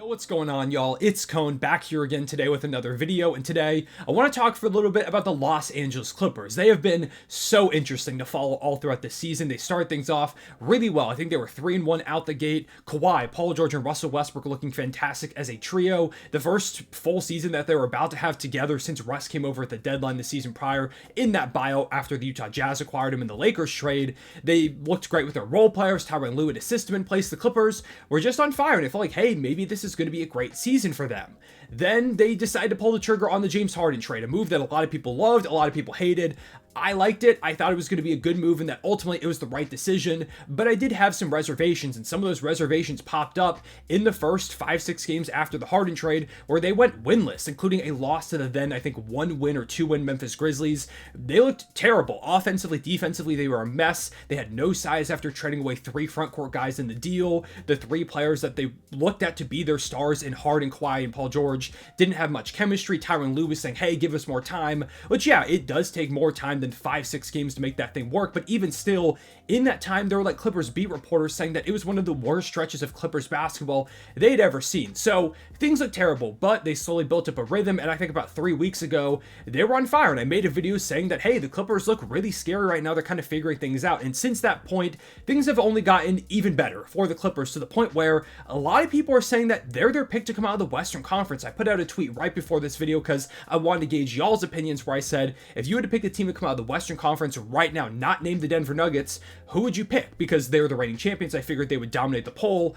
What's going on, y'all? It's Cone back here again today with another video, and today I want to talk for a little bit about the Los Angeles Clippers. They have been so interesting to follow all throughout the season. They started things off really well. I think they were 3-1 out the gate. Kawhi, Paul George, and Russell Westbrook looking fantastic as a trio. The first full season that they were about to have together since Russ came over at the deadline the season prior in that buyout after the Utah Jazz acquired him in the Lakers trade. They looked great with their role players. Tyronn Lue had a system in place. The Clippers were just on fire, and it felt like, hey, maybe this is going to be a great season for them. Then they decided to pull the trigger on the James Harden trade, a move that a lot of people loved, a lot of people hated. I liked it. I thought it was going to be a good move and that ultimately it was the right decision, but I did have some reservations, and some of those reservations popped up in the first 5-6 games after the Harden trade, where they went winless, including a loss to the then, I think, 1-win or 2-win Memphis Grizzlies. They looked terrible. Offensively, defensively, they were a mess. They had no size after trading away 3 frontcourt guys in the deal. The 3 players that they looked at to be their stars in Harden, Kawhi, and Paul George didn't have much chemistry. Tyronn Lue was saying, hey, give us more time, which, yeah, it does take more time than 5-6 games to make that thing work, but even still, in that time, there were like Clippers beat reporters saying that it was one of the worst stretches of Clippers basketball they'd ever seen. So things look terrible, but they slowly built up a rhythm, and I think about 3 weeks ago, they were on fire, and I made a video saying that, hey, the Clippers look really scary right now. They're kind of figuring things out, and since that point, things have only gotten even better for the Clippers, to the point where a lot of people are saying that they're their pick to come out of the Western Conference. I put out a tweet right before this video because I wanted to gauge y'all's opinions, where I said, if you had to pick a team to come out of the Western Conference right now, not named the Denver Nuggets, who would you pick? Because they're the reigning champions, I figured they would dominate the poll.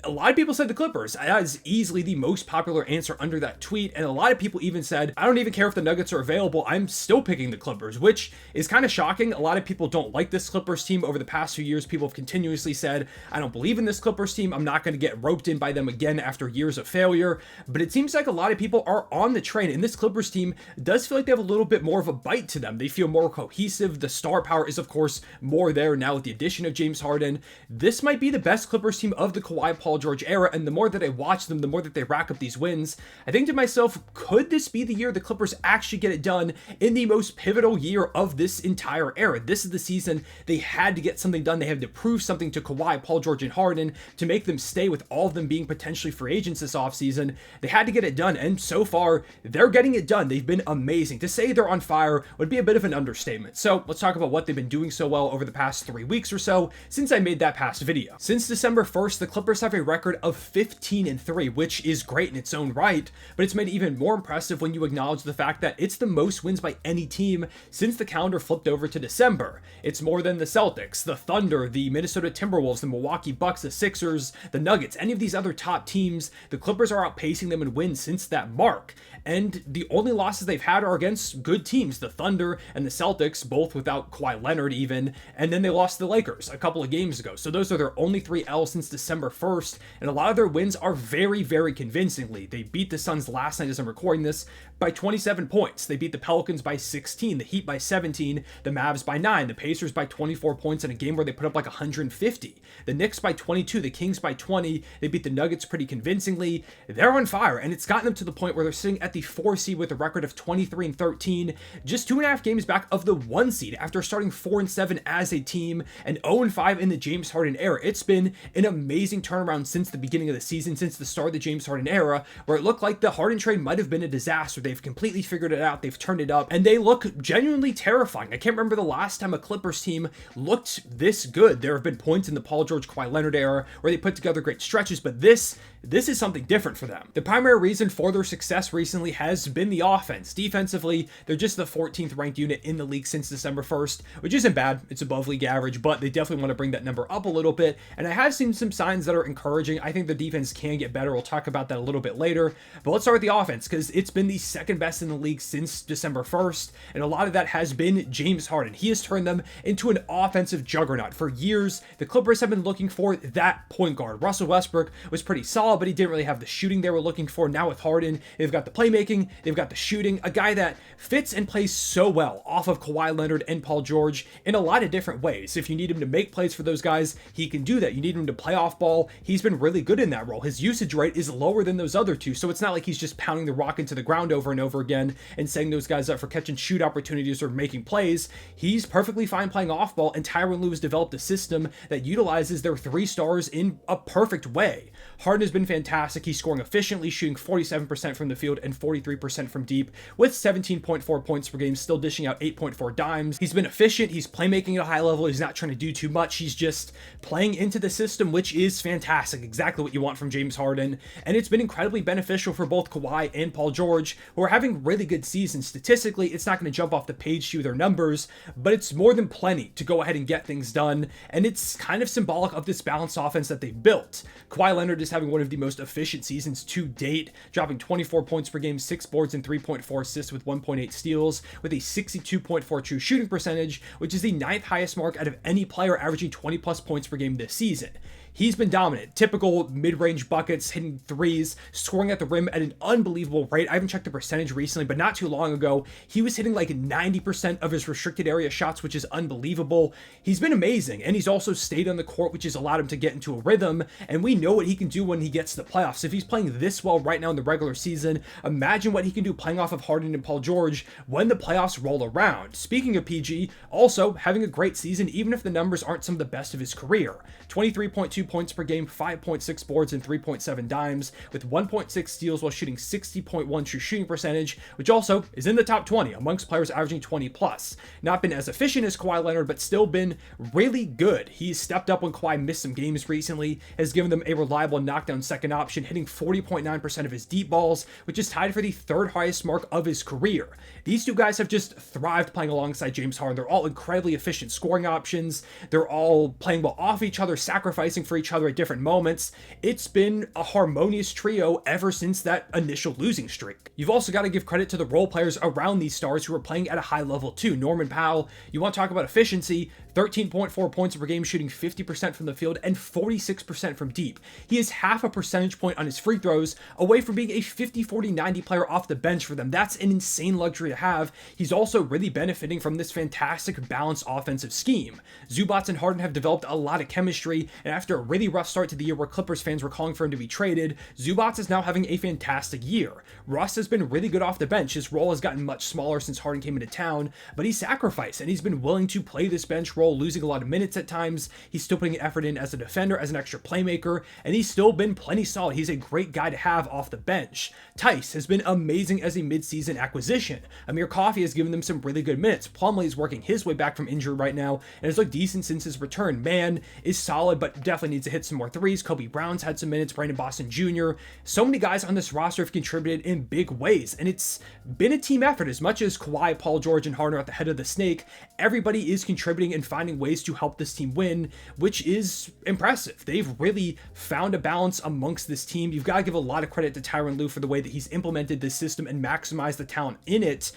A lot of people said the Clippers. That is easily the most popular answer under that tweet, and a lot of people even said, I don't even care if the Nuggets are available, I'm still picking the Clippers, which is kind of shocking. A lot of people don't like this Clippers team. Over the past few years, people have continuously said, I don't believe in this Clippers team, I'm not going to get roped in by them again after years of failure, but it seems like a lot of people are on the train, and this Clippers team does feel like they have a little bit more of a bite to them. They feel more cohesive. The star power is, of course, more there now with the addition of James Harden. This might be the best Clippers team of the Kawhi Paul George era, and the more that I watch them, the more that they rack up these wins, I think to myself, could this be the year the Clippers actually get it done in the most pivotal year of this entire era? This is the season they had to get something done. They had to prove something to Kawhi, Paul George, and Harden to make them stay, with all of them being potentially free agents this offseason. They had to get it done, and so far, they're getting it done. They've been amazing. To say they're on fire would be a bit of an understatement. So let's talk about what they've been doing so well over the past 3 weeks or so since I made that past video. Since December 1st, the Clippers have a record of 15-3, which is great in its own right, but it's made even more impressive when you acknowledge the fact that it's the most wins by any team since the calendar flipped over to December. It's more than the Celtics, the Thunder, the Minnesota Timberwolves, the Milwaukee Bucks, the Sixers, the Nuggets, any of these other top teams. The Clippers are outpacing them in wins since that mark, and the only losses they've had are against good teams, the Thunder and the Celtics, both without Kawhi Leonard even, and then they lost to the Lakers a couple of games ago. So those are their only 3 L's since December 1st, and a lot of their wins are very, very convincingly. They beat the Suns last night as I'm recording this by 27 points. They beat the Pelicans by 16, the Heat by 17, the Mavs by 9, the Pacers by 24 points in a game where they put up like 150, the Knicks by 22, the Kings by 20. They beat the Nuggets pretty convincingly. They're on fire, and it's gotten them to the point where they're sitting at the 4 seed with a record of 23-13, just 2.5 games back of the 1 seed after starting 4-7 as a team, and 0-5 in the James Harden era. It's been an amazing turnaround since the beginning of the season, since the start of the James Harden era, where it looked like the Harden trade might have been a disaster. They've completely figured it out. They've turned it up, and they look genuinely terrifying. I can't remember the last time a Clippers team looked this good. There have been points in the Paul George, Kawhi Leonard era where they put together great stretches, but this is something different for them. The primary reason for their success recently has been the offense. Defensively, they're just the 14th ranked unit in the league since December 1st, which isn't bad. It's above league average, but they definitely want to bring that number up a little bit, and I have seen some signs that are encouraging. I think the defense can get better. We'll talk about that a little bit later, but let's start with the offense, because it's been the second best in the league since December 1st, and a lot of that has been James Harden. He has turned them into an offensive juggernaut. For years, the Clippers have been looking for that point guard. Russell Westbrook was pretty solid, but he didn't really have the shooting they were looking for. Now with Harden, they've got the playmaking, they've got the shooting, a guy that fits and plays so well off of Kawhi Leonard and Paul George in a lot of different ways. If you need him to make plays for those guys, he can do that. You need him to play off ball, he's been really good in that role. His usage rate is lower than those other two, so it's not like he's just pounding the rock into the ground over and over again and setting those guys up for catch and shoot opportunities or making plays. He's perfectly fine playing off ball, and Tyronn Lue has developed a system that utilizes their 3 stars in a perfect way. Harden has been been fantastic. He's scoring efficiently, shooting 47% from the field and 43% from deep with 17.4 points per game, still dishing out 8.4 dimes. He's been efficient. He's playmaking at a high level. He's not trying to do too much. He's just playing into the system, which is fantastic. Exactly what you want from James Harden. And it's been incredibly beneficial for both Kawhi and Paul George, who are having really good seasons. Statistically, it's not going to jump off the page to their numbers, but it's more than plenty to go ahead and get things done. And it's kind of symbolic of this balanced offense that they've built. Kawhi Leonard is having one of the most efficient seasons to date, dropping 24 points per game, 6 boards, and 3.4 assists with 1.8 steals, with a 62.4 true shooting percentage, which is the 9th highest mark out of any player averaging 20 plus points per game this season. He's been dominant. Typical mid-range buckets, hitting threes, scoring at the rim at an unbelievable rate. I haven't checked the percentage recently, but not too long ago, he was hitting like 90% of his restricted area shots, which is unbelievable. He's been amazing, and he's also stayed on the court, which has allowed him to get into a rhythm, and we know what he can do when he gets to the playoffs. If he's playing this well right now in the regular season, imagine what he can do playing off of Harden and Paul George when the playoffs roll around. Speaking of PG, also having a great season, even if the numbers aren't some of the best of his career. 23.2 points per game, 5.6 boards, and 3.7 dimes, with 1.6 steals while shooting 60.1 true shooting percentage, which also is in the top 20 amongst players averaging 20 plus. Not been as efficient as Kawhi Leonard, but still been really good. He's stepped up when Kawhi missed some games recently, has given them a reliable knockdown second option, hitting 40.9% of his deep balls, which is tied for the 3rd highest mark of his career. These two guys have just thrived playing alongside James Harden. They're all incredibly efficient scoring options. They're all playing well off each other, sacrificing for each other at different moments. It's been a harmonious trio ever since that initial losing streak. You've also got to give credit to the role players around these stars who are playing at a high level too. Norman Powell, you want to talk about efficiency, 13.4 points per game, shooting 50% from the field and 46% from deep. He is half a percentage point on his free throws away from being a 50, 40, 90 player off the bench for them. That's an insane luxury to have. He's also really benefiting from this fantastic balanced offensive scheme. Zubac and Harden have developed a lot of chemistry, and after a really rough start to the year where Clippers fans were calling for him to be traded, Zubac is now having a fantastic year. Russ has been really good off the bench. His role has gotten much smaller since Harden came into town, but he's sacrificed, and he's been willing to play this bench role, losing a lot of minutes at times. He's still putting effort in as a defender, as an extra playmaker, and he's still been plenty solid. He's a great guy to have off the bench. Tice has been amazing as a mid-season acquisition. Amir Coffey has given them some really good minutes. Plumlee is working his way back from injury right now, and has looked decent since his return. Man is solid, but definitely needs to hit some more threes. Kobe Brown's had some minutes. Brandon Boston Jr. So many guys on this roster have contributed in big ways, and it's been a team effort. As much as Kawhi, Paul George, and Harden are at the head of the snake, everybody is contributing and finding ways to help this team win, which is impressive. They've really found a balance amongst this team. You've got to give a lot of credit to Tyronn Lue for the way that he's implemented this system and maximized the talent in it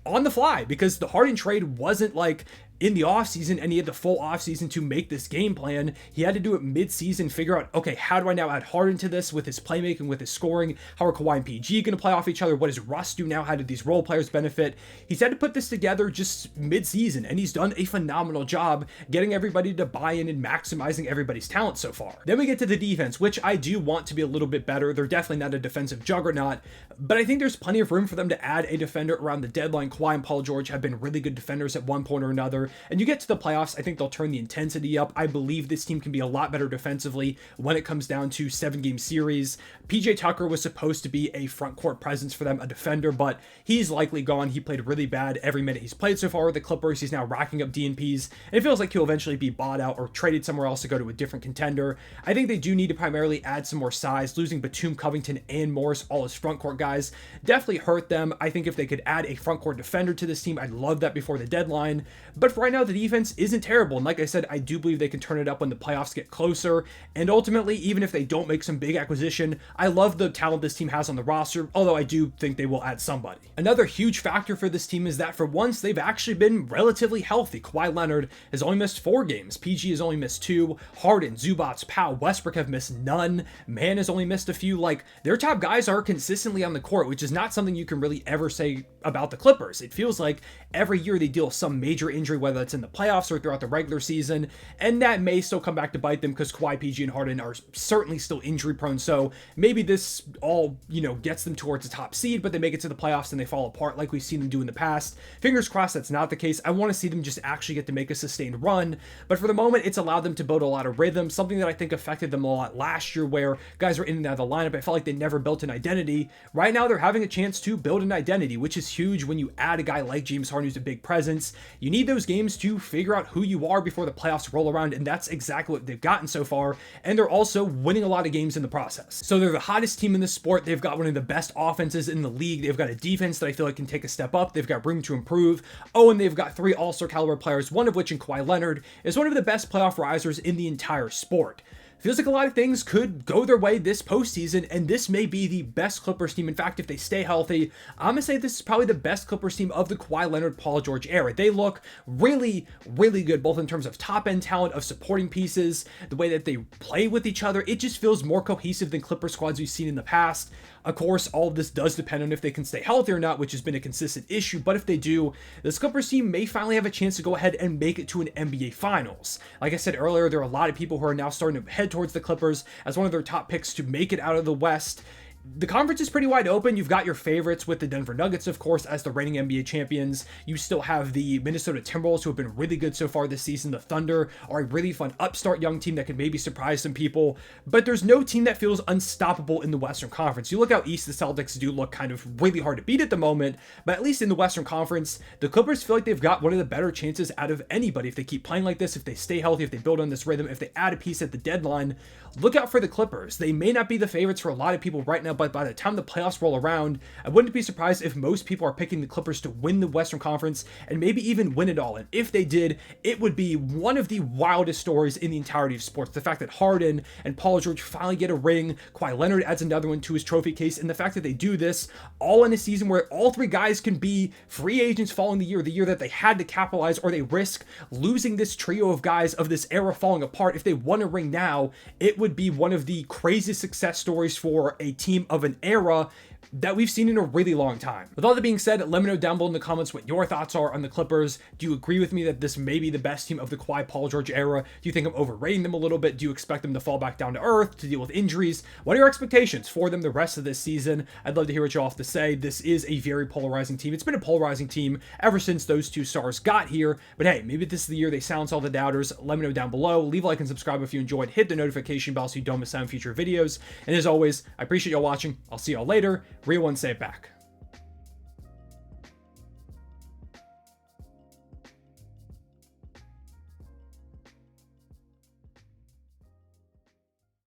on the fly, because the Harden trade wasn't like in the offseason and he had the full offseason to make this game plan. He had to do it mid-season, figure out, okay, how do I now add Harden to this with his playmaking, with his scoring? How are Kawhi and PG going to play off each other? What does Russ do now? How do these role players benefit? He's had to put this together just mid-season, and he's done a phenomenal job getting everybody to buy in and maximizing everybody's talent so far. Then we get to the defense, which I do want to be a little bit better. They're definitely not a defensive juggernaut, but I think there's plenty of room for them to add a defender around the deadline. Kawhi and Paul George have been really good defenders at one point or another, and you get to the playoffs, I think they'll turn the intensity up. I believe this team can be a lot better defensively when it comes down to 7-game series. PJ Tucker was supposed to be a front court presence for them, a defender, but he's likely gone. He played really bad every minute he's played so far with the Clippers. He's now racking up DNPs, and it feels like he'll eventually be bought out or traded somewhere else to go to a different contender. I think they do need to primarily add some more size. Losing Batum, Covington, and Morris, all his front court guys, definitely hurt them. I think if they could add a front court defender to this team, I'd love that before the deadline. But for right now, the defense isn't terrible, and like I said, I do believe they can turn it up when the playoffs get closer. And ultimately, even if they don't make some big acquisition, I love the talent this team has on the roster, although I do think they will add somebody. Another huge factor for this team is that for once, they've actually been relatively healthy. Kawhi Leonard has only missed 4 games. PG has only missed 2. Harden, Zubac, Powell, Westbrook have missed none. Man has only missed a few. Like, their top guys are consistently on the court, which is not something you can really ever say about the Clippers. It feels like every year they deal with some major injury, whether that's in the playoffs or throughout the regular season, and that may still come back to bite them because Kawhi, PG, and Harden are certainly still injury prone, so maybe this all, gets them towards the top seed, but they make it to the playoffs and they fall apart like we've seen them do in the past. Fingers crossed that's not the case. I want to see them just actually get to make a sustained run, but for the moment, it's allowed them to build a lot of rhythm, something that I think affected them a lot last year where guys were in and out of the lineup. I felt like they never built an identity. Right now, they're having a chance to build an identity, which is huge when you add a guy like James Harden who's a big presence. You need those games to figure out who you are before the playoffs roll around, and that's exactly what they've gotten so far, and they're also winning a lot of games in the process. So they're the hottest team in the sport. They've got one of the best offenses in the league. They've got a defense that I feel like can take a step up. They've got room to improve. Oh, and they've got 3 all-star caliber players, one of which in Kawhi Leonard is one of the best playoff risers in the entire sport. Feels like a lot of things could go their way this postseason, and this may be the best Clippers team. In fact, if they stay healthy, I'm going to say this is probably the best Clippers team of the Kawhi Leonard, Paul George era. They look really, really good, both in terms of top-end talent, of supporting pieces, the way that they play with each other. It just feels more cohesive than Clipper squads we've seen in the past. Of course, all of this does depend on if they can stay healthy or not, which has been a consistent issue, but if they do, this Clippers team may finally have a chance to go ahead and make it to an NBA Finals. Like I said earlier, there are a lot of people who are now starting to head towards the Clippers as one of their top picks to make it out of the West. The conference is pretty wide open. You've got your favorites with the Denver Nuggets, of course, as the reigning NBA champions. You still have the Minnesota Timberwolves, who have been really good so far this season. The Thunder are a really fun upstart young team that could maybe surprise some people. But there's no team that feels unstoppable in the Western Conference. You look out east, the Celtics do look kind of really hard to beat at the moment. But at least in the Western Conference, the Clippers feel like they've got one of the better chances out of anybody. If they keep playing like this, if they stay healthy, if they build on this rhythm, if they add a piece at the deadline, look out for the Clippers. They may not be the favorites for a lot of people right now, but by the time the playoffs roll around, I wouldn't be surprised if most people are picking the Clippers to win the Western Conference and maybe even win it all. And if they did, it would be one of the wildest stories in the entirety of sports. The fact that Harden and Paul George finally get a ring, Kawhi Leonard adds another one to his trophy case, and the fact that they do this all in a season where all 3 guys can be free agents following the year that they had to capitalize, or they risk losing this trio of guys of this era falling apart. If they won a ring now, it would be one of the craziest success stories for a team of an era that we've seen in a really long time. With all that being said, let me know down below in the comments what your thoughts are on the Clippers. Do you agree with me that this may be the best team of the Kawhi Paul George era? Do you think I'm overrating them a little bit? Do you expect them to fall back down to earth, to deal with injuries? What are your expectations for them the rest of this season? I'd love to hear what you all have to say. This is a very polarizing team. It's been a polarizing team ever since those 2 stars got here, but hey, maybe this is the year they silence all the doubters. Let me know down below. Leave a like and subscribe if you enjoyed. Hit the notification bell so you don't miss out on future videos. And as always, I appreciate y'all watching. I'll see y'all later. Real one, say it back.